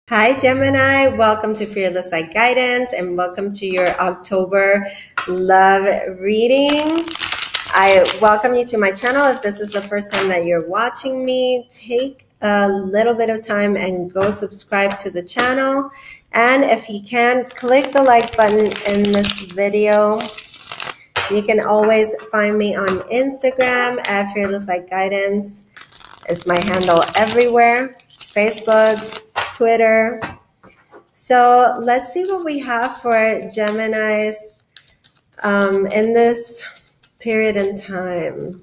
Hi, Gemini. Welcome to Fearless Light Guidance and welcome to your October love reading. I welcome you to my channel. If this is the first time that you're watching me, take a little bit of time and go subscribe to the channel. And if you can, click the like button in this video. You can always find me on Instagram at Fearless Light Guidance. It's my handle everywhere. Facebook, Twitter. So let's see what we have for Geminis in this period in time.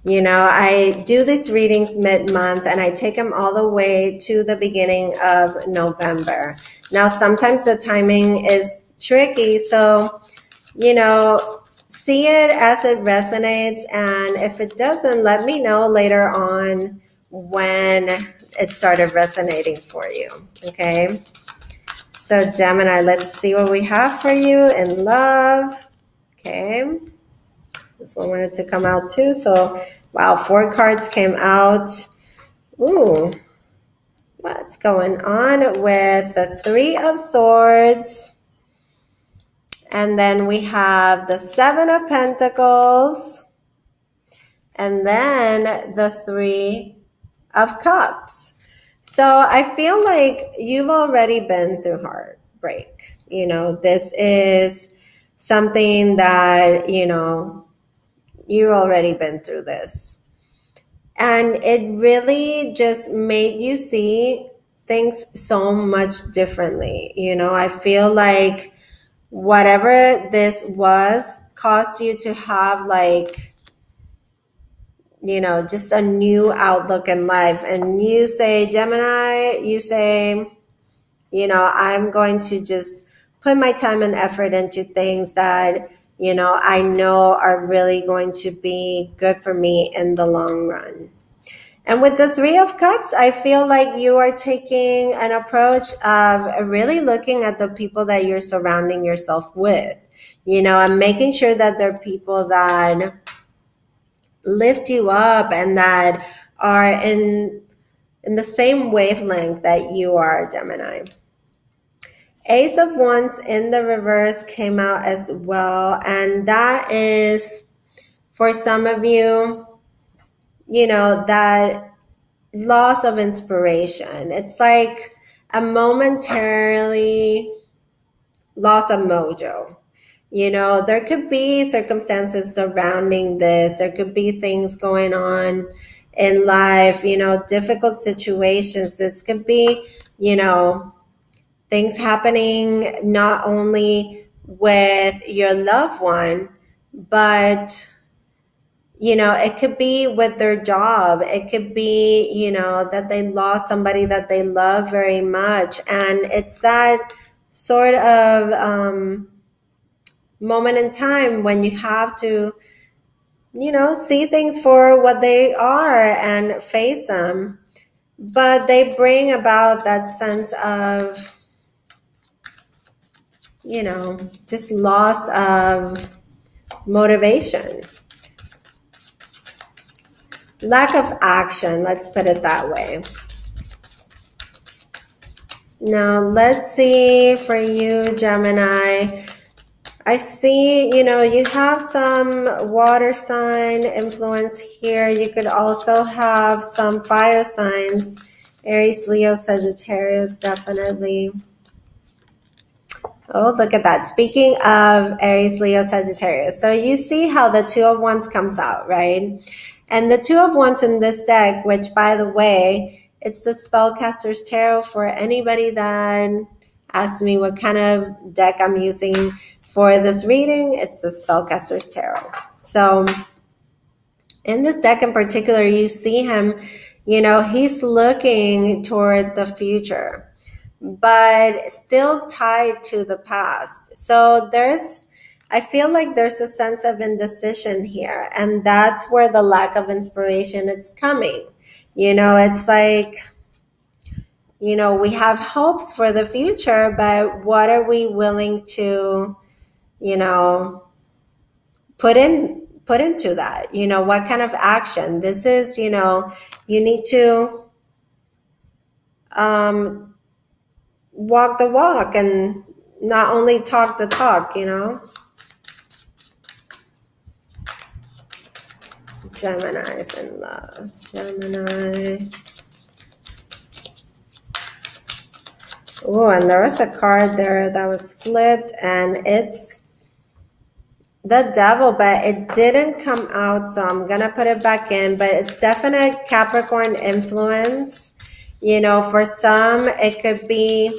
You know, I do these readings mid-month and I take them all the way to the beginning of November. Now, sometimes the timing is tricky, so, you know, see it as it resonates, and if it doesn't, let me know later on when it started resonating for you, okay? So Gemini, let's see what we have for you in love. Okay. This one wanted to come out too. So, wow, 4 cards came out. Ooh, what's going on with the 3 of Swords? And then we have the 7 of Pentacles. And then the 3 of Cups. So I feel like you've already been through heartbreak. You know, this is something that, you know, you've already been through this. And it really just made you see things so much differently. You know, I feel like whatever this was caused you to have like, you know, just a new outlook in life. And you say, Gemini, you say, you know, I'm going to just put my time and effort into things that, you know, I know are really going to be good for me in the long run. And with the 3 of Cups, I feel like you are taking an approach of really looking at the people that you're surrounding yourself with, you know, and making sure that they're people that lift you up and that are in the same wavelength that you are, Gemini. Ace of Wands in the reverse came out as well. And that is, for some of you, you know, that loss of inspiration. It's like a momentarily loss of mojo. You know, there could be circumstances surrounding this. There could be things going on in life, you know, difficult situations. This could be, you know, things happening not only with your loved one, but, you know, it could be with their job. It could be, you know, that they lost somebody that they love very much. And it's that sort of moment in time when you have to, you know, see things for what they are and face them. But they bring about that sense of, you know, just loss of motivation. Lack of action, let's put it that way. Now, let's see for you, Gemini. I see, you know, you have some water sign influence here. You could also have some fire signs. Aries, Leo, Sagittarius, definitely. Oh, look at that. Speaking of Aries, Leo, Sagittarius. So you see how the 2 of Wands comes out, right? And the 2 of Wands in this deck, which, by the way, it's the Spellcaster's Tarot. For anybody that asks me what kind of deck I'm using for this reading, it's the Spellcaster's Tarot. So in this deck in particular, you see him, you know, he's looking toward the future, but still tied to the past. So I feel like there's a sense of indecision here, and that's where the lack of inspiration is coming. You know, it's like, you know, we have hopes for the future, but what are we willing to, you know, put into that? You know, what kind of action? This is, you know, you need to walk the walk and not only talk the talk, Gemini's in love. Gemini. Oh, and there was a card there that was flipped, and it's the devil, but it didn't come out, so I'm gonna put it back in. But it's definite Capricorn influence. For some, it could be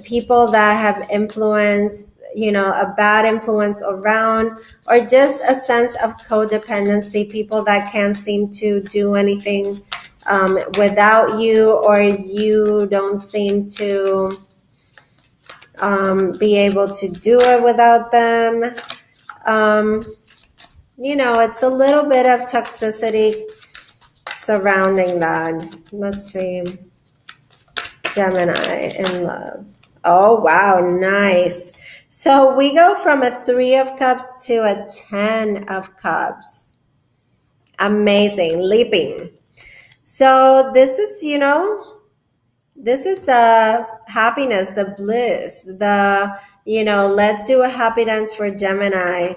people that have influenced, a bad influence around, or just a sense of codependency, people that can't seem to do anything without you, or you don't seem to be able to do it without them. It's a little bit of toxicity surrounding that. Let's see. Gemini in love. Oh, wow. Nice. So we go from a 3 of Cups to a 10 of Cups. Amazing. Leaping. So this is, this is the happiness, the bliss, let's do a happy dance for Gemini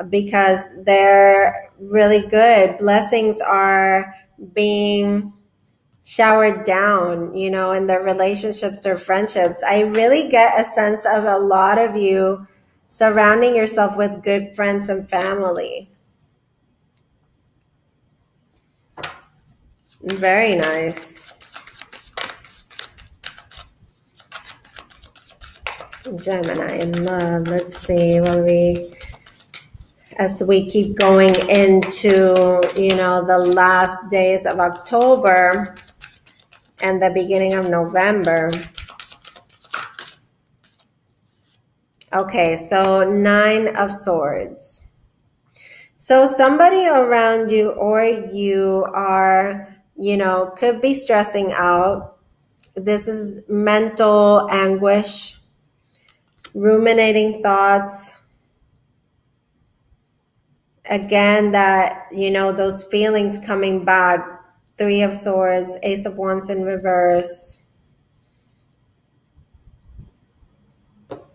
because they're really good. Blessings are being showered down, in their relationships, their friendships. I really get a sense of a lot of you surrounding yourself with good friends and family. Very nice. Gemini in love. Let's see as we keep going into, the last days of October and the beginning of November. Okay, so 9 of Swords. So somebody around you or you are, could be stressing out. This is mental anguish, ruminating thoughts. Again, that, those feelings coming back. 3 of Swords, Ace of Wands in reverse.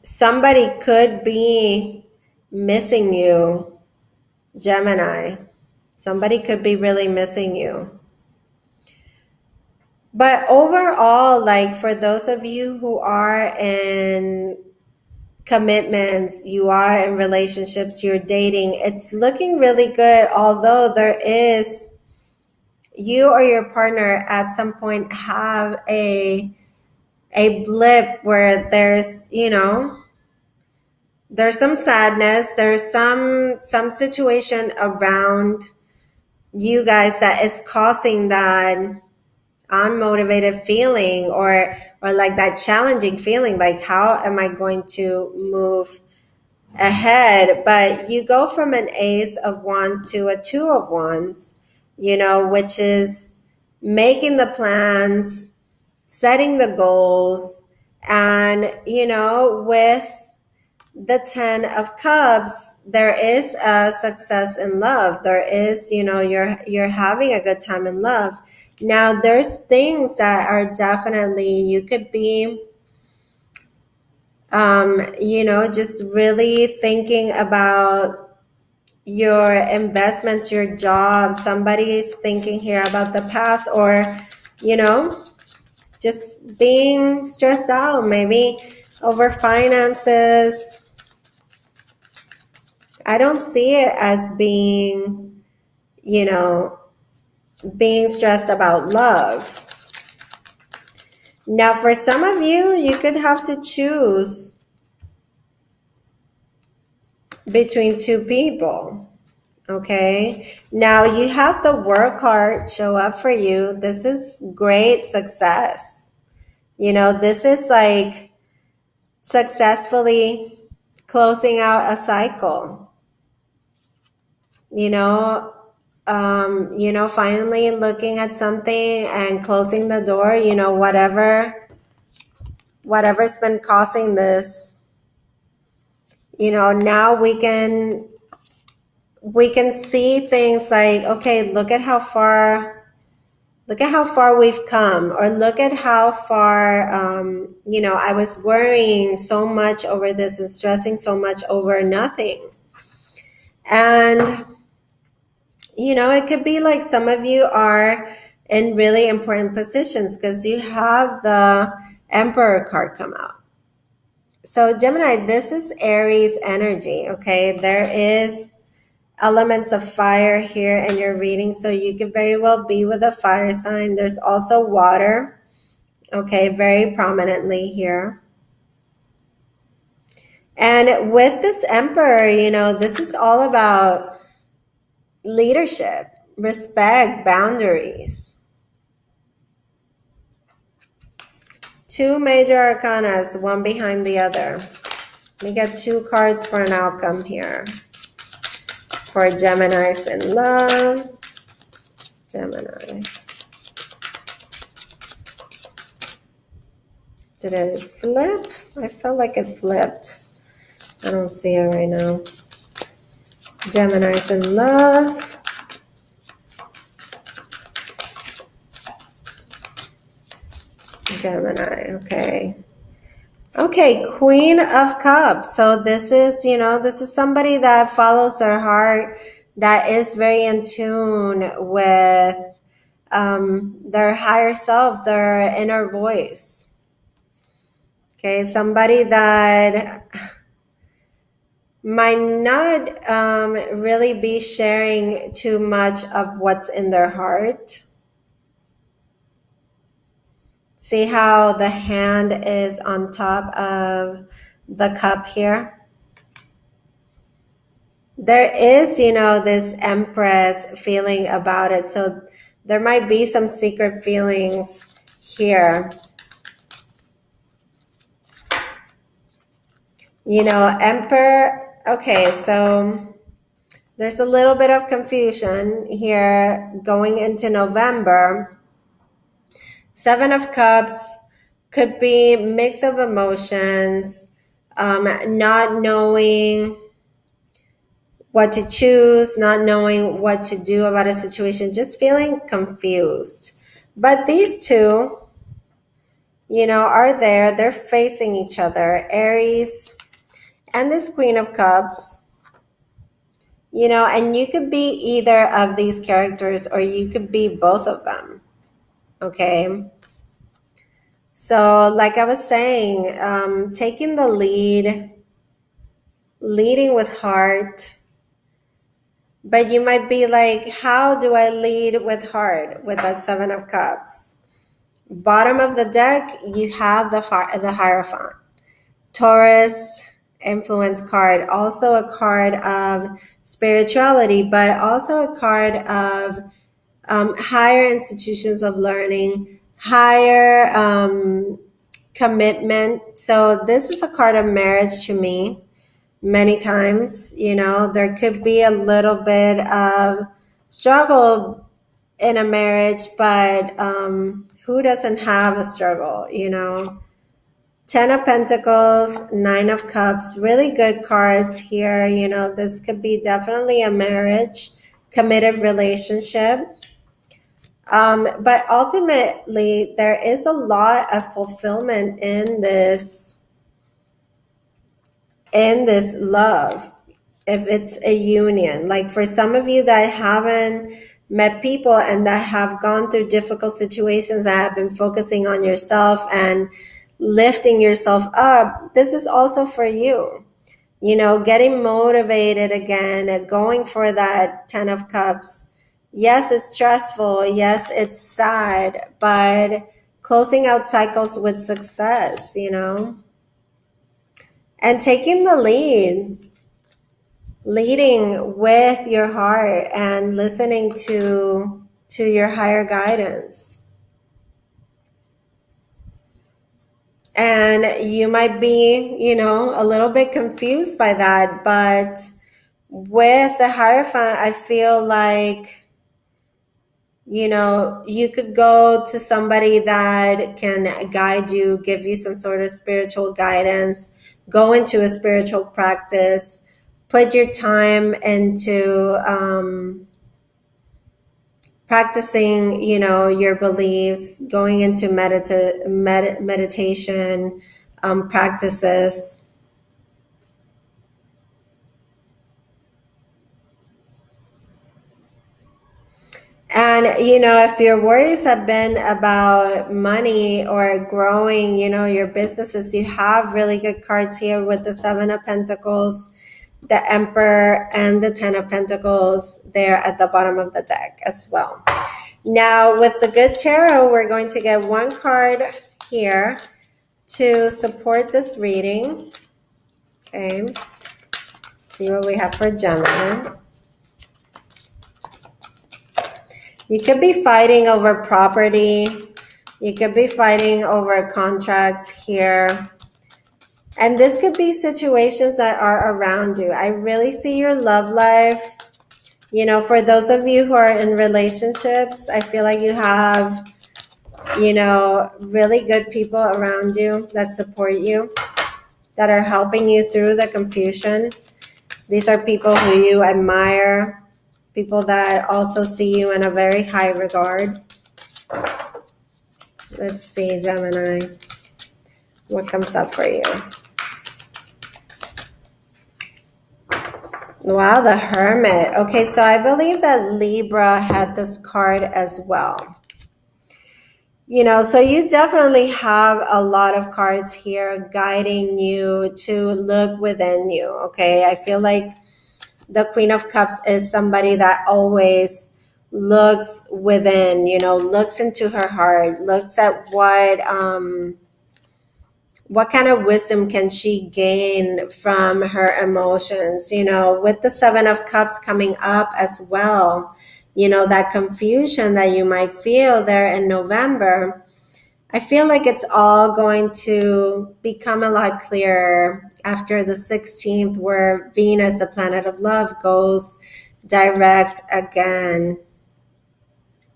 Somebody could be missing you, Gemini. Somebody could be really missing you. But overall, like for those of you who are in commitments, you are in relationships, you're dating, it's looking really good. Although there is, you or your partner at some point have a blip where there's, there's some sadness, there's some situation around you guys that is causing that unmotivated feeling or like that challenging feeling, like how am I going to move ahead? But you go from an Ace of Wands to a 2 of Wands, which is making the plans, setting the goals, and with the 10 of Cups, there is a success in love. There is, you're having a good time in love. Now, there's things that are definitely, you could be, just really thinking about your investments, your job. Somebody's thinking here about the past or, just being stressed out, maybe over finances. I don't see it as being, being stressed about love. Now, for some of you, you could have to choose between 2 people. Okay. Now, you have the work hard show up for you. This is great success. This is like successfully closing out a cycle. Finally looking at something and closing the door, whatever's been causing this, now we can see things like, okay, look at how far Look at how far we've come, or look at how far, I was worrying so much over this and stressing so much over nothing. And, it could be like some of you are in really important positions because you have the Emperor card come out. So Gemini, this is Aries energy, okay? There is elements of fire here in your reading, so you could very well be with a fire sign. There's also water, okay, very prominently here. And with this Emperor, this is all about leadership, respect, boundaries. Two major arcanas, one behind the other. We get two cards for an outcome here. For Geminis in love. Gemini. Did it flip? I felt like it flipped. I don't see it right now. Geminis in love. Gemini, okay. Okay, Queen of Cups. So this is, this is somebody that follows their heart, that is very in tune with their higher self, their inner voice. Okay, somebody that might not really be sharing too much of what's in their heart. See how the hand is on top of the cup here? There is, this Empress feeling about it. So there might be some secret feelings here. Emperor, okay, so there's a little bit of confusion here going into November. Seven of Cups could be mix of emotions, not knowing what to choose, not knowing what to do about a situation, just feeling confused. But these two, are there. They're facing each other, Aries and this Queen of Cups. And you could be either of these characters or you could be both of them. Okay. So like I was saying, taking the lead, leading with heart, but you might be like, how do I lead with heart with that Seven of Cups? Bottom of the deck, you have the Hierophant. Taurus influence card, also a card of spirituality, but also a card of higher institutions of learning, higher commitment. So this is a card of marriage to me. Many times, there could be a little bit of struggle in a marriage, but who doesn't have a struggle, Ten of Pentacles, Nine of Cups, really good cards here. This could be definitely a marriage, committed relationship. But ultimately, there is a lot of fulfillment in this love, if it's a union. Like for some of you that haven't met people and that have gone through difficult situations and have been focusing on yourself and lifting yourself up, this is also for you. Getting motivated again, going for that Ten of Cups. Yes, it's stressful. Yes, it's sad, but closing out cycles with success, and taking the lead, leading with your heart and listening to your higher guidance. And you might be, a little bit confused by that, but with the Hierophant, I feel like, you could go to somebody that can guide you, give you some sort of spiritual guidance, go into a spiritual practice, put your time into practicing, your beliefs, going into meditation practices. And, if your worries have been about money or growing, your businesses, you have really good cards here with the Seven of Pentacles, the Emperor, and the Ten of Pentacles there at the bottom of the deck as well. Now, with the good tarot, we're going to get one card here to support this reading. Okay. See what we have for Gemini. You could be fighting over property. You could be fighting over contracts here. And this could be situations that are around you. I really see your love life. For those of you who are in relationships, I feel like you have, really good people around you that support you, that are helping you through the confusion. These are people who you admire, people that also see you in a very high regard. Let's see, Gemini, what comes up for you? Wow, the Hermit. Okay, so I believe that Libra had this card as well. So you definitely have a lot of cards here guiding you to look within you, okay? I feel like the Queen of Cups is somebody that always looks within, looks into her heart, looks at what kind of wisdom can she gain from her emotions, with the Seven of Cups coming up as well, that confusion that you might feel there in November. I feel like it's all going to become a lot clearer after the 16th, where Venus, the planet of love, goes direct again.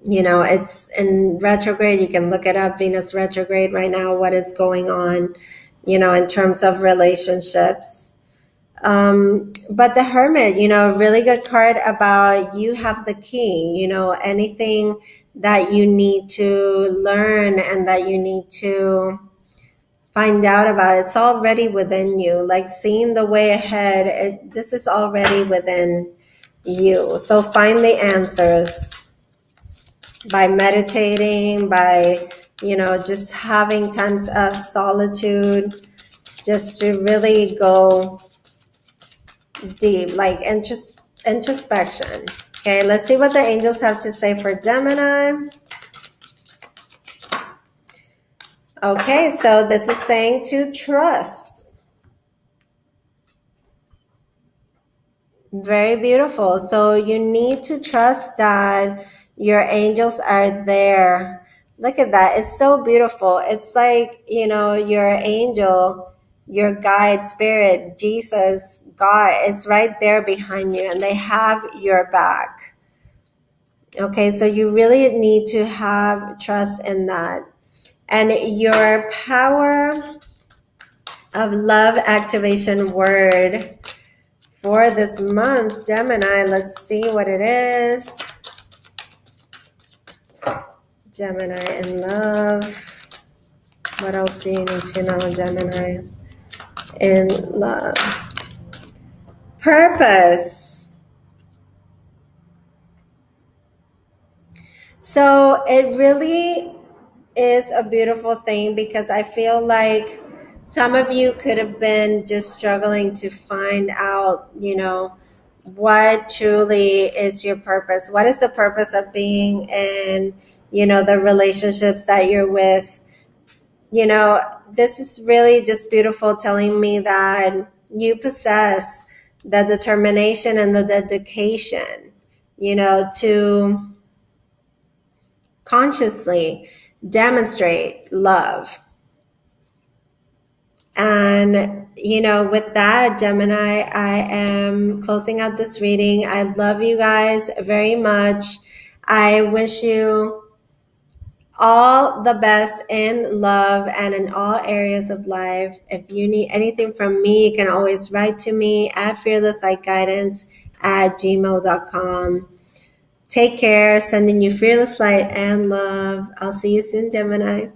It's in retrograde. You can look it up, Venus retrograde right now, what is going on, in terms of relationships. But the Hermit, really good card about you have the key, anything that you need to learn and that you need to find out about, it's already within you. Like seeing the way ahead, this is already within you. So find the answers by meditating, by, just having tons of solitude, just to really go deep, like introspection. Okay, let's see what the angels have to say for Gemini. Okay, so this is saying to trust. Very beautiful. So you need to trust that your angels are there. Look at that. It's so beautiful. It's like, your angel, your guide, spirit, Jesus, God is right there behind you, and they have your back. Okay, so you really need to have trust in that. And your power of love activation word for this month, Gemini, let's see what it is. Gemini in love. What else do you need to know, Gemini in love? Purpose. So it really is a beautiful thing, because I feel like some of you could have been just struggling to find out, what truly is your purpose. What is the purpose of being in, the relationships that you're with? This is really just beautiful, telling me that you possess the determination and the dedication, to consciously demonstrate love. And, with that, Gemini, I am closing out this reading. I love you guys very much. I wish you all the best in love and in all areas of life. If you need anything from me, you can always write to me at fearlesslightguidance@gmail.com. Take care. Sending you fearless light and love. I'll see you soon, Gemini.